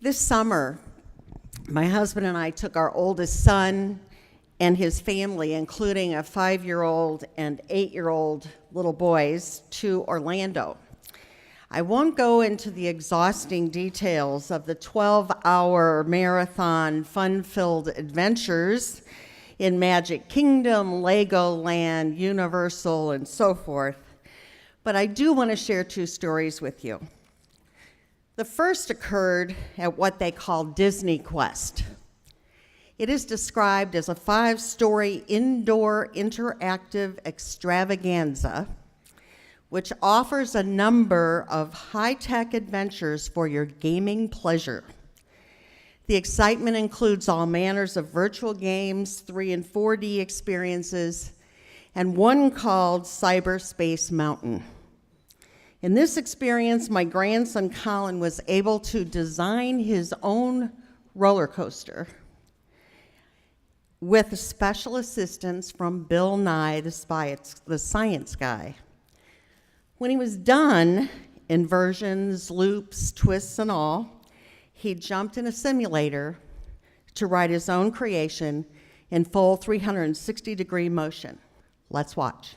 This summer, my husband and I took our oldest son and his family, including a 5-year-old and 8-year-old little boys, to Orlando. I won't go into the exhausting details of the 12-hour marathon fun-filled adventures in Magic Kingdom, Legoland, Universal, and so forth, but I do want to share 2 stories with you. The first occurred at what they call Disney Quest. It is described as a 5-story indoor interactive extravaganza which offers a number of high-tech adventures for your gaming pleasure. The excitement includes all manners of virtual games, 3 and 4D experiences, and one called Cyberspace Mountain. In this experience, my grandson Colin was able to design his own roller coaster with special assistance from Bill Nye, the science guy. When he was done, inversions, loops, twists, and all, he jumped in a simulator to ride his own creation in full 360-degree motion. Let's watch.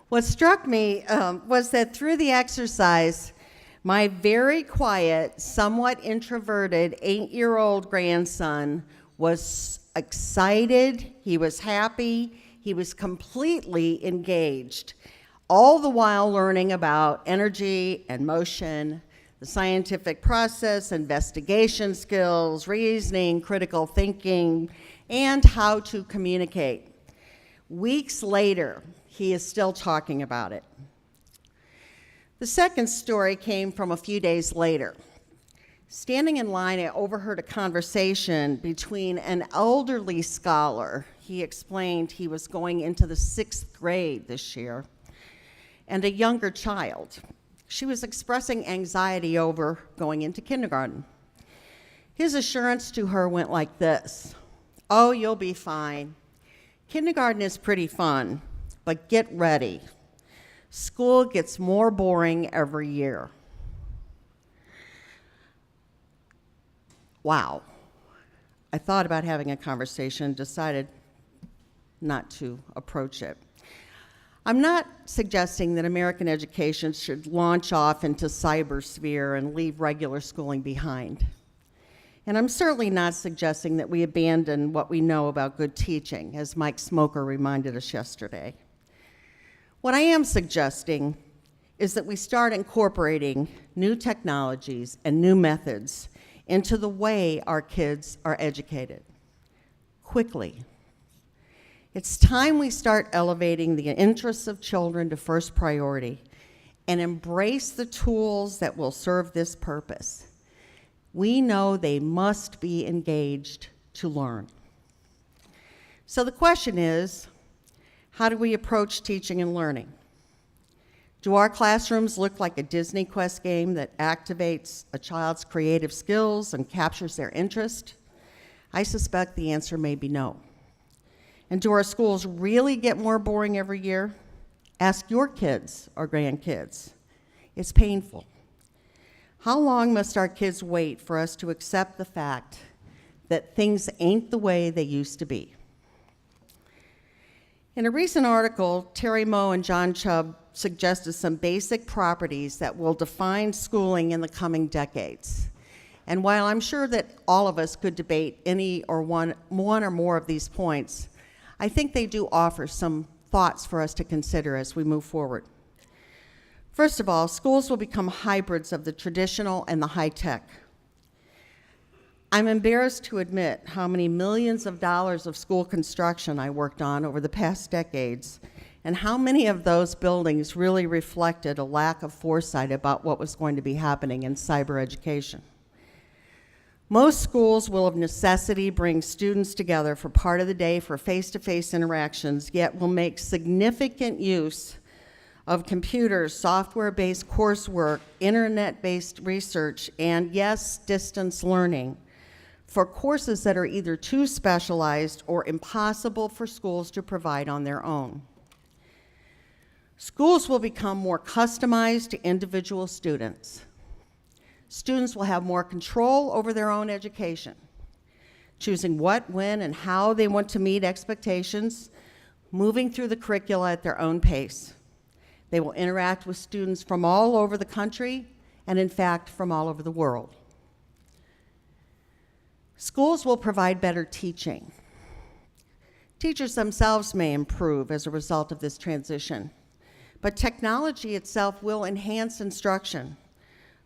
What struck me was that through the exercise, my very quiet, somewhat introverted 8-year-old grandson was excited, he was happy, he was completely engaged, all the while learning about energy and motion, the scientific process, investigation skills, reasoning, critical thinking, and how to communicate. Weeks later, he is still talking about it. The second story came from a few days later. Standing in line, I overheard a conversation between an elderly scholar. He explained he was going into the 6th grade this year, and a younger child. She was expressing anxiety over going into kindergarten. His assurance to her went like this: "Oh, you'll be fine. Kindergarten is pretty fun, but get ready. School gets more boring every year." Wow. I thought about having a conversation, decided not to approach it. I'm not suggesting that American education should launch off into cybersphere and leave regular schooling behind. And I'm certainly not suggesting that we abandon what we know about good teaching, as Mike Smoker reminded us yesterday. What I am suggesting is that we start incorporating new technologies and new methods into the way our kids are educated, quickly. It's time we start elevating the interests of children to first priority and embrace the tools that will serve this purpose. we know they must be engaged to learn. So the question is, how do we approach teaching and learning? Do our classrooms look like a Disney Quest game that activates a child's creative skills and captures their interest? I suspect the answer may be no. And do our schools really get more boring every year? Ask your kids or grandkids. It's painful. How long must our kids wait for us to accept the fact that things ain't the way they used to be? In a recent article, Terry Moe and John Chubb suggested some basic properties that will define schooling in the coming decades. And while I'm sure that all of us could debate any or one or more of these points, I think they do offer some thoughts for us to consider as we move forward. First of all, schools will become hybrids of the traditional and the high-tech. I'm embarrassed to admit how many millions of dollars of school construction I worked on over the past decades, and how many of those buildings really reflected a lack of foresight about what was going to be happening in cyber education. Most schools will of necessity bring students together for part of the day for face-to-face interactions, yet will make significant use of computers, software-based coursework, internet-based research, and yes, distance learning for courses that are either too specialized or impossible for schools to provide on their own. Schools will become more customized to individual students. Students will have more control over their own education, choosing what, when, and how they want to meet expectations, moving through the curricula at their own pace. They will interact with students from all over the country, and in fact, from all over the world. Schools will provide better teaching. Teachers themselves may improve as a result of this transition, but technology itself will enhance instruction,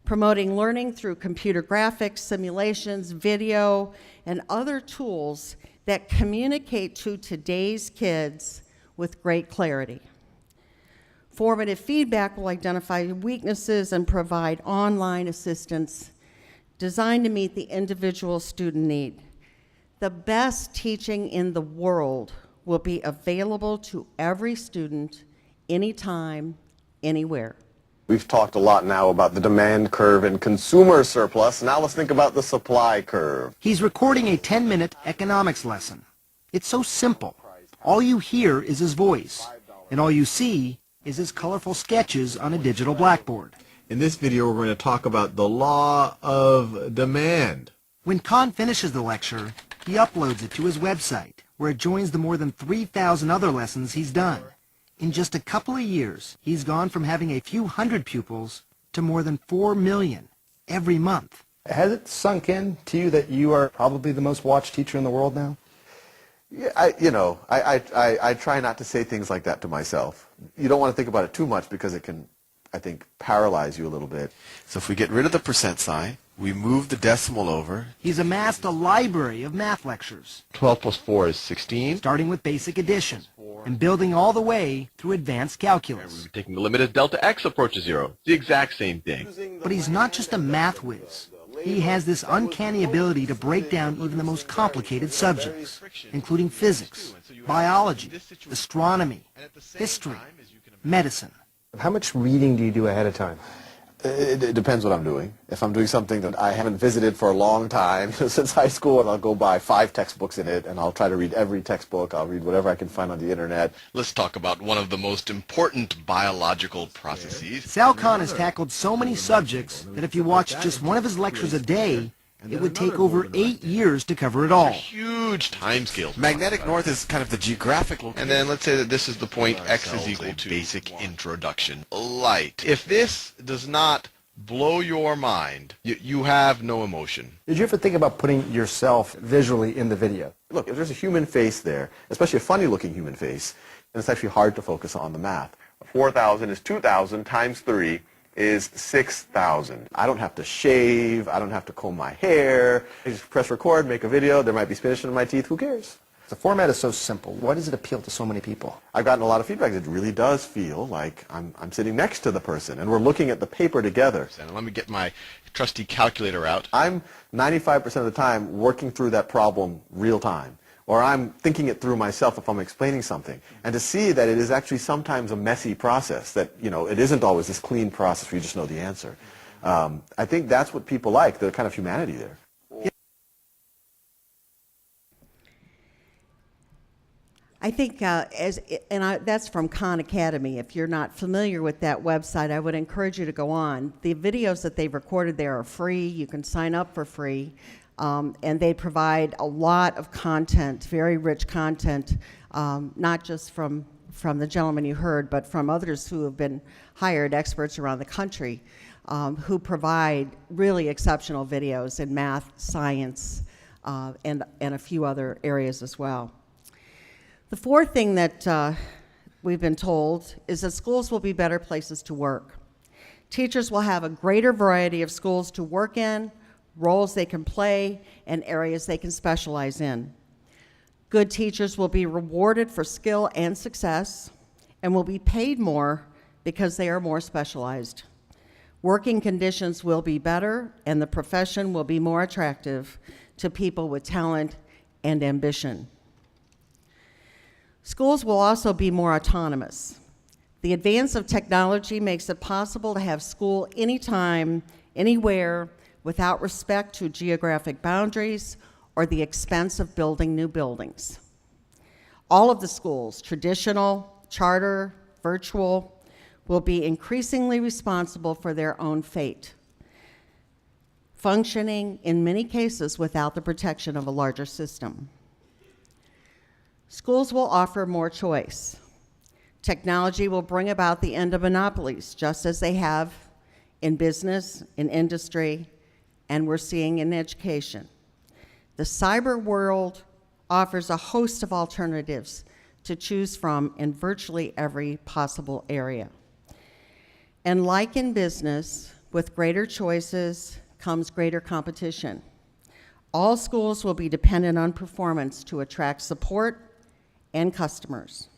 promoting learning through computer graphics, simulations, video, and other tools that communicate to today's kids with great clarity. Formative feedback will identify weaknesses and provide online assistance designed to meet the individual student need. The best teaching in the world will be available to every student, anytime, anywhere. We've talked a lot now about the demand curve and consumer surplus. Now let's think about the supply curve. He's recording a 10-minute economics lesson. It's so simple. All you hear is his voice, and all you see is his colorful sketches on a digital blackboard. In this video, we're going to talk about the law of demand. When Khan finishes the lecture, he uploads it to his website, where it joins the more than 3,000 other lessons he's done. In just a couple of years, he's gone from having a few hundred pupils to more than 4 million every month. Has it sunk in to you that you are probably the most watched teacher in the world now? Yeah, I try not to say things like that to myself. You don't want to think about it too much because it can, I think, paralyze you a little bit. So if we get rid of the percent sign, we move the decimal over. He's amassed a library of math lectures, 12 plus 4 is 16. starting with basic addition and building all the way through advanced calculus. We're taking the limit as delta x approaches 0. The exact same thing. But he's not just a math whiz. He has this uncanny ability to break down even the most complicated subjects, including physics, biology, astronomy, history, medicine. How much reading do you do ahead of time? It depends what I'm doing. If I'm doing something that I haven't visited for a long time, since high school, and I'll go buy 5 textbooks in it, and I'll try to read every textbook. I'll read whatever I can find on the internet. Let's talk about one of the most important biological processes. Sal Khan has tackled so many subjects that if you watch just one of his lectures a day, it would take over 8 years to cover it all. Huge time scales. Magnetic north is kind of the geographic location. And then let's say that this is the point x is equal to basic introduction. Light. If this does not blow your mind, you have no emotion. Did you ever think about putting yourself visually in the video? Look, if there's a human face there, especially a funny-looking human face, then it's actually hard to focus on the math. 4,000 is 2,000 times 3 is 6,000. I don't have to shave. I don't have to comb my hair. I just press record, make a video. There might be spinach in my teeth. Who cares? The format is so simple. Why does it appeal to so many people? I've gotten a lot of feedback. It really does feel like I'm sitting next to the person and we're looking at the paper together. And let me get my trusty calculator out. I'm 95% of the time working through that problem real time, or I'm thinking it through myself if I'm explaining something. And to see that it is actually sometimes a messy process, that, you know, it isn't always this clean process where you just know the answer. I think that's what people like, the kind of humanity there. I think, that's from Khan Academy. If you're not familiar with that website, I would encourage you to go on. The videos that they've recorded there are free. You can sign up for free. And they provide a lot of content, very rich content, not just from the gentleman you heard, but from others who have been hired, experts around the country, who provide really exceptional videos in math, science, and a few other areas as well. The fourth thing that we've been told is that schools will be better places to work. Teachers will have a greater variety of schools to work in, roles they can play, and areas they can specialize in. Good teachers will be rewarded for skill and success and will be paid more because they are more specialized. Working conditions will be better and the profession will be more attractive to people with talent and ambition. Schools will also be more autonomous. The advance of technology makes it possible to have school anytime, anywhere, without respect to geographic boundaries or the expense of building new buildings. All of the schools, traditional, charter, virtual, will be increasingly responsible for their own fate, functioning in many cases without the protection of a larger system. Schools will offer more choice. Technology will bring about the end of monopolies, just as they have in business, in industry, and we're seeing in education. The cyber world offers a host of alternatives to choose from in virtually every possible area. And like in business, with greater choices comes greater competition. All schools will be dependent on performance to attract support and customers.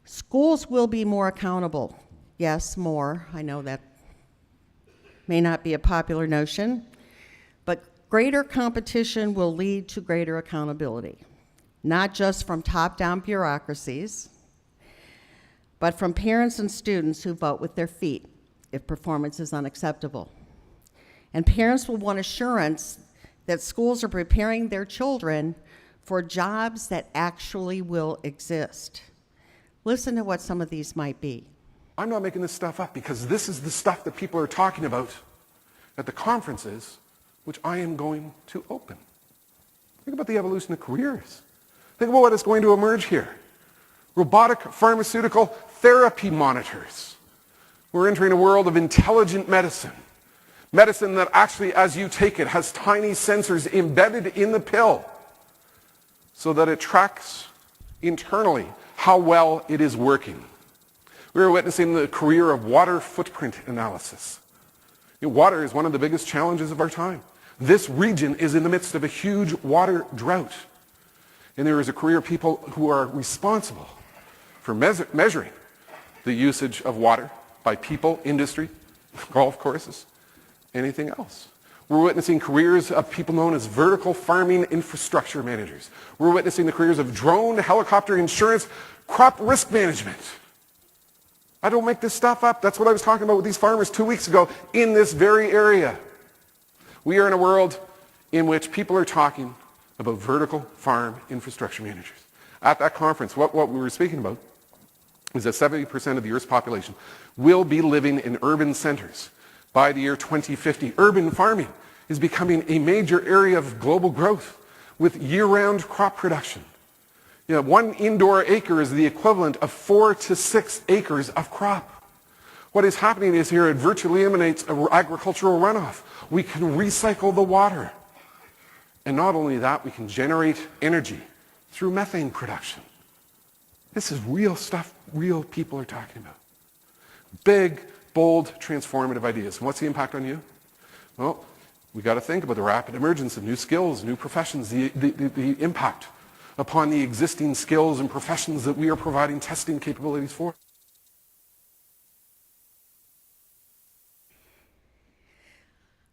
Schools will be more accountable. Yes, more. I know that may not be a popular notion, but greater competition will lead to greater accountability, not just from top-down bureaucracies, but from parents and students who vote with their feet if performance is unacceptable. And parents will want assurance that schools are preparing their children for jobs that actually will exist. Listen to what some of these might be. I'm not making this stuff up because this is the stuff that people are talking about at the conferences, which I am going to open. Think about the evolution of careers. Think about what is going to emerge here. Robotic pharmaceutical therapy monitors. We're entering a world of intelligent medicine. Medicine that actually, as you take it, has tiny sensors embedded in the pill so that it tracks internally how well it is working. We are witnessing the career of water footprint analysis. Water is one of the biggest challenges of our time. This region is in the midst of a huge water drought. And there is a career of people who are responsible for measuring the usage of water by people, industry, golf courses, anything else. We're witnessing careers of people known as vertical farming infrastructure managers. We're witnessing the careers of drone, helicopter insurance, crop risk management. I don't make this stuff up. That's what I was talking about with these farmers 2 weeks ago in this very area. We are in a world in which people are talking about vertical farm infrastructure managers. At that conference, what we were speaking about is that 70% of the Earth's population will be living in urban centers by the year 2050. Urban farming is becoming a major area of global growth with year-round crop production. You know, 1 indoor acre is the equivalent of 4 to 6 acres of crop. What is happening is here it virtually eliminates agricultural runoff. We can recycle the water. And not only that, we can generate energy through methane production. This is real stuff real people are talking about. Big, bold, transformative ideas. And what's the impact on you? Well, we got to think about the rapid emergence of new skills, new professions, the impact upon the existing skills and professions that we are providing testing capabilities for?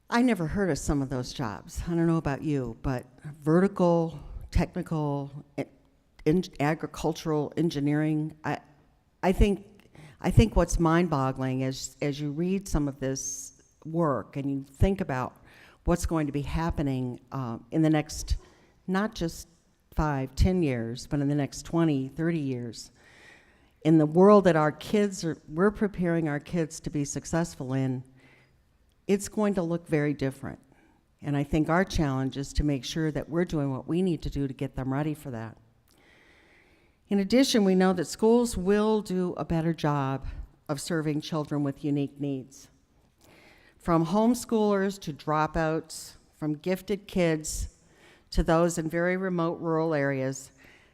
I never heard of some of those jobs. I don't know about you, but vertical, technical, agricultural engineering, I think what's mind-boggling is as you read some of this work and you think about what's going to be happening in the next, not just 5, 10 years, but in the next 20, 30 years, in the world that we're preparing our kids to be successful in, it's going to look very different. And I think our challenge is to make sure that we're doing what we need to do to get them ready for that. In addition, we know that schools will do a better job of serving children with unique needs. From homeschoolers to dropouts, from gifted kids to those in very remote rural areas,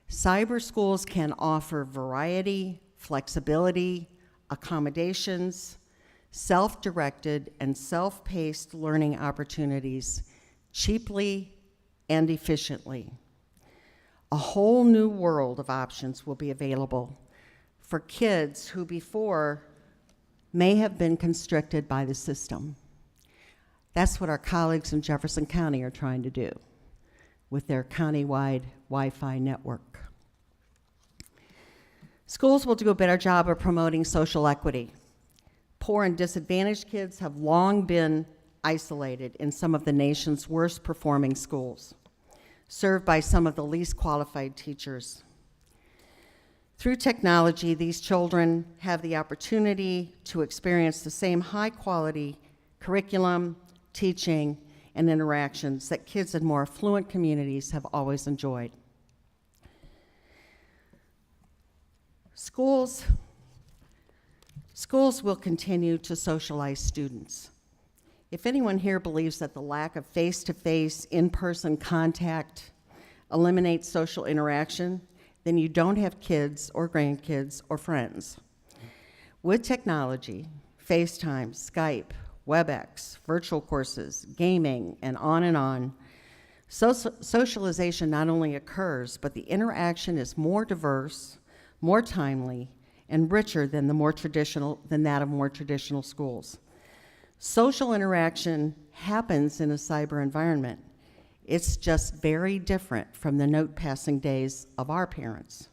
cyber schools can offer variety, flexibility, accommodations, self-directed and self-paced learning opportunities cheaply and efficiently. A whole new world of options will be available for kids who before may have been constricted by the system. That's what our colleagues in Jefferson County are trying to do with their countywide Wi-Fi network. Schools will do a better job of promoting social equity. Poor and disadvantaged kids have long been isolated in some of the nation's worst performing schools, served by some of the least qualified teachers. Through technology, these children have the opportunity to experience the same high quality curriculum, teaching, and interactions that kids in more affluent communities have always enjoyed. Schools will continue to socialize students. If anyone here believes that the lack of face-to-face, in-person contact eliminates social interaction, then you don't have kids or grandkids or friends. With technology, FaceTime, Skype, WebEx, virtual courses, gaming, and on, socialization not only occurs, but the interaction is more diverse, more timely, and richer than that of more traditional schools. Social interaction happens in a cyber environment. It's just very different from the note-passing days of our parents.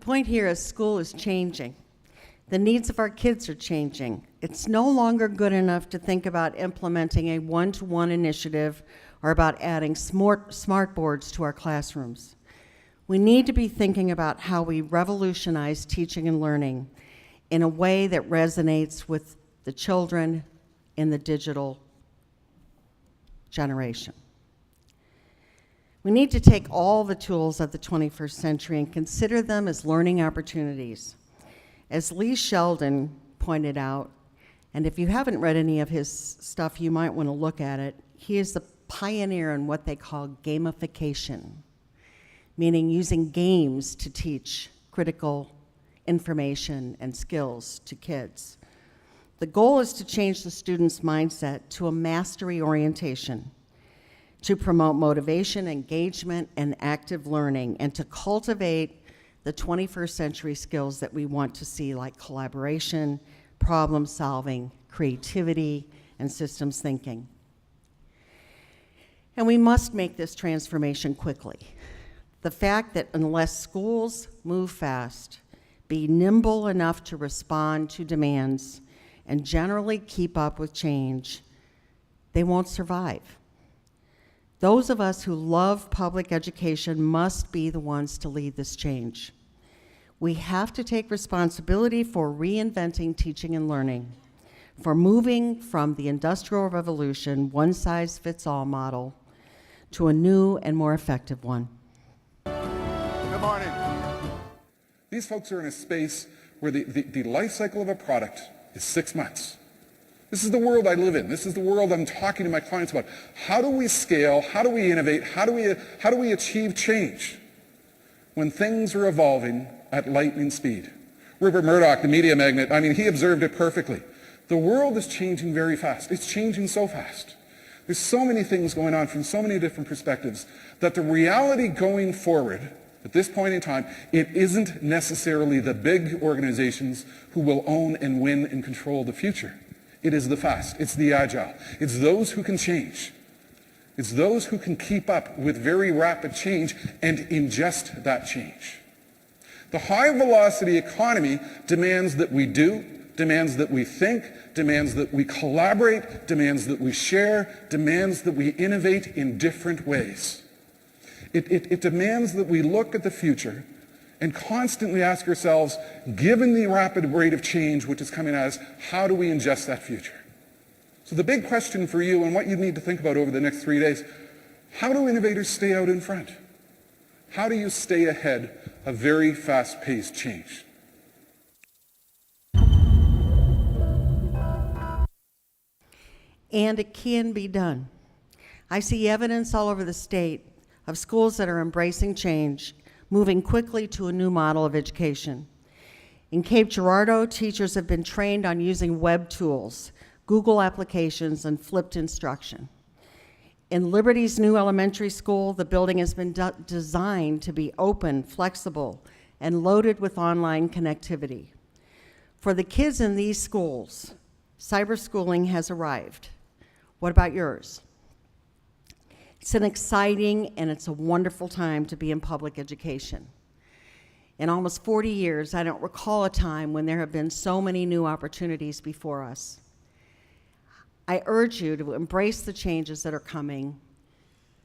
point here is school is changing. The needs of our kids are changing. It's no longer good enough to think about implementing a one-to-one initiative or about adding smart boards to our classrooms. We need to be thinking about how we revolutionize teaching and learning in a way that resonates with the children in the digital generation. We need to take all the tools of the 21st century and consider them as learning opportunities. As Lee Sheldon pointed out, and if you haven't read any of his stuff, you might want to look at it, he is the pioneer in what they call gamification, meaning using games to teach critical information and skills to kids. The goal is to change the student's mindset to a mastery orientation, to promote motivation, engagement, and active learning, and to cultivate the 21st century skills that we want to see, like collaboration, problem solving, creativity, and systems thinking. And we must make this transformation quickly. The fact that unless schools move fast, be nimble enough to respond to demands, and generally keep up with change, they won't survive. Those of us who love public education must be the ones to lead this change. We have to take responsibility for reinventing teaching and learning, for moving from the Industrial Revolution one-size-fits-all model to a new and more effective one. Good morning. These folks are in a space where the life cycle of a product is 6 months. This is the world I live in. This is the world I'm talking to my clients about. How do we scale? How do we innovate? How do we achieve change when things are evolving at lightning speed? Rupert Murdoch, the media magnate, I mean, he observed it perfectly. The world is changing very fast. It's changing so fast. There's so many things going on from so many different perspectives that the reality going forward at this point in time, it isn't necessarily the big organizations who will own and win and control the future. It is the fast. It's the agile. It's those who can change. It's those who can keep up with very rapid change and ingest that change. The high-velocity economy demands that we do, demands that we think, demands that we collaborate, demands that we share, demands that we innovate in different ways. It demands that we look at the future and constantly ask ourselves, given the rapid rate of change which is coming at us, how do we ingest that future? So the big question for you and what you need to think about over the next 3 days, how do innovators stay out in front? How do you stay ahead of very fast-paced change? And it can be done. I see evidence all over the state of schools that are embracing change, moving quickly to a new model of education. In Cape Girardeau, teachers have been trained on using web tools, Google applications, and flipped instruction. In Liberty's new elementary school, the building has been designed to be open, flexible, and loaded with online connectivity. For the kids in these schools, cyberschooling has arrived. What about yours? It's an exciting and it's a wonderful time to be in public education. In almost 40 years, I don't recall a time when there have been so many new opportunities before us. I urge you to embrace the changes that are coming,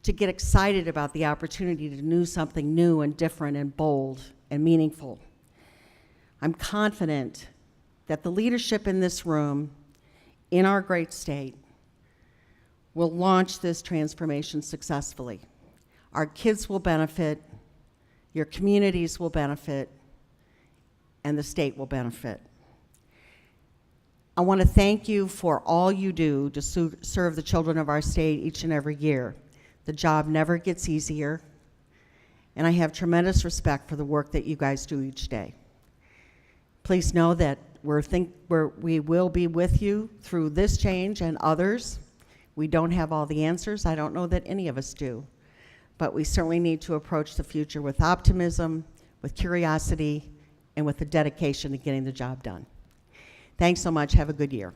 to get excited about the opportunity to do something new and different and bold and meaningful. I'm confident that the leadership in this room, in our great state, will launch this transformation successfully. Our kids will benefit, your communities will benefit, and the state will benefit. I want to thank you for all you do to serve the children of our state each and every year. The job never gets easier, and I have tremendous respect for the work that you guys do each day. Please know that we will be with you through this change and others. We don't have all the answers. I don't know that any of us do. But we certainly need to approach the future with optimism, with curiosity, and with the dedication to getting the job done. Thanks so much. Have a good year.